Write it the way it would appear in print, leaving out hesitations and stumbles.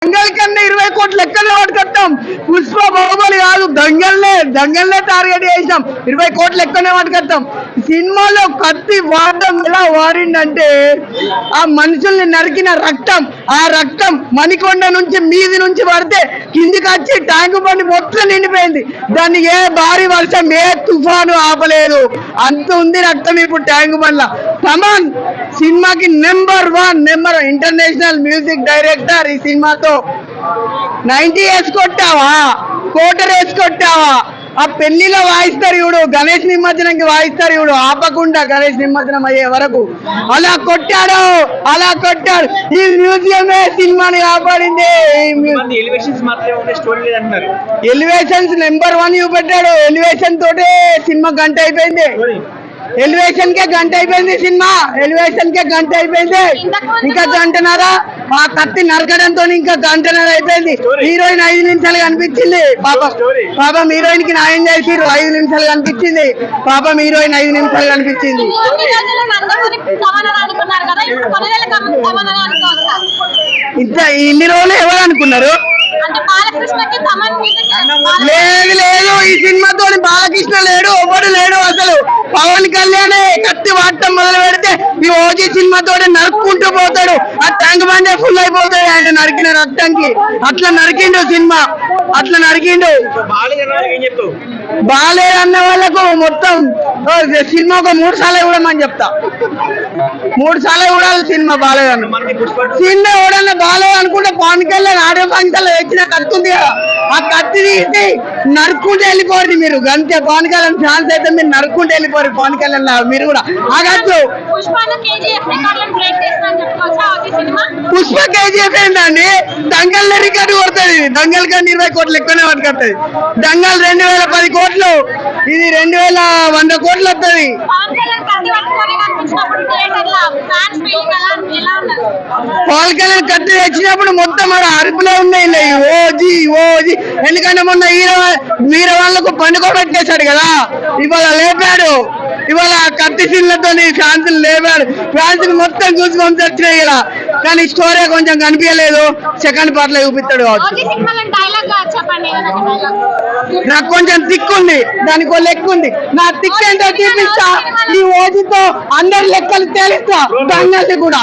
దంగల్ కన్నా 20 కోట్ల లెక్కనే పట్టుకొస్తాం. పుష్ప బాహుబలి కాదు, దంగల్నే టార్గెట్ చేసాం. 20 కోట్ల లెక్కనే పట్టుకొస్తాం. సినిమాలో కత్తి వాడడం ఎలా వాడిందంటే ఆ మనుషుల్ని నరికిన రక్తం, ఆ రక్తం మణికొండ నుంచి మీది నుంచి పడితే కిందికి వచ్చి ట్యాంకు బండి మొత్తం నిండిపోయింది. దాన్ని ఏ భారీ వర్షం ఏ తుఫాను ఆపలేదు. అంత ఉంది రక్తం ఇప్పుడు ట్యాంకు బండ్ల. తమన్ సినిమాకి నెంబర్ ఇంటర్నేషనల్ మ్యూజిక్ డైరెక్టర్. ఈ సినిమాతో 90 వేసుకొట్టావా, కోటర్ వేసుకొట్టావా. ఆ పెళ్లిలో వాయిస్తారు ఇవిడు, గణేష్ నిమజ్జనంకి వాయిస్తారు ఇవిడు ఆపకుండా, గణేష్ నిమజ్జనం అయ్యే వరకు అలా కొట్టాడు. ఈ మ్యూజియమే సినిమాని కాపాడింది. Elevations number 1 చూపెట్టాడు. ఎలివేషన్ తోటే సినిమా గంట అయిపోయింది. ఎలివేషన్ కే గంట అయిపోయింది సినిమా. ఇంకా గంటన్నర ఆ కత్తి నరకడంతో ఇంకా గంటన్నర అయిపోయింది. హీరోయిన్ 5 నిమిషాలు కనిపించింది. పాపం హీరోయిన్ కి న్యాయం చేసి 5 నిమిషాలు కనిపించింది. ఇంత ఇన్ని రోజులు ఎవరు అనుకున్నారు? లేదు, ఈ సినిమాతో బాలకృష్ణ లేడు, ఎవడు లేడు. అసలు పవన్ కళ్యాణ్ కత్తి వాడటం మొదలు పెడితే ఈ ఓజీ సినిమాతో నరుక్కుంటూ పోతాడు. ఆ ట్యాంక్ బండే ఫుల్ అయిపోతాయి ఆయన నరికిన రక్తంకి. అట్లా నరికిండు సినిమా, బాలేదన్న వాళ్ళకు మొత్తం సినిమా ఒక 3 సార్లు చూడమని చెప్తా. 3 సార్లు చూడాలి సినిమా. బాలేదన్న సినిమా ఎవడన్నా బాలేదు అనుకుంటే పవన్ కళ్యాణ్ ఆడియో ఫంక్షన్ లో తెచ్చిన కత్తి ఉంది కదా, ఆ కత్తి తీసి నరుక్కుంటూ వెళ్ళిపోరు మీరు. గంతే పవన్ కళ్యాణ్ ఛాన్స్ అయితే మీరు నరుక్కుంటూ వెళ్ళిపోరు పవన్ కళ్యాణ్ మీరు కూడా ఆగచ్చు. పుష్ప కేజీఎఫ్ ఏంటండి? దంగల్ రికార్డు కొడుతుంది. దంగల్ కన్నా 20 కోట్లు ఎక్కువనే పట్టుకొస్తుంది. దంగల్ 2010 కోట్లు, ఇది 2100 కోట్లు వస్తుంది. పవన్ కళ్యాణ్ కత్తి తెచ్చినప్పుడు మొత్తం అరుపులో ఉన్నాయి ఓజీ. ఎందుకంటే మొన్న వీర వాళ్ళకు పండుగ పెట్టేశాడు కదా, ఇవాళ లేపాడు. ఇవాళ కత్తి సీన్లతో ఫ్యాన్స్ లేపాడు. ఫ్యాన్స్ మొత్తం చూసి వచ్చినాయి కదా, కానీ స్టోరీ కొంచెం కనిపించలేదు. సెకండ్ పార్ట్ లో చూపిస్తాడు కావచ్చు. నాకు కొంచెం తిక్కు ఉంది, దానికి లెక్క ఉంది. నా తిక్కు ఏంటో చూపిస్తా. ఈ ఓజీతో అందరి లెక్కలు తేలిస్తా, దంగల్ని కూడా.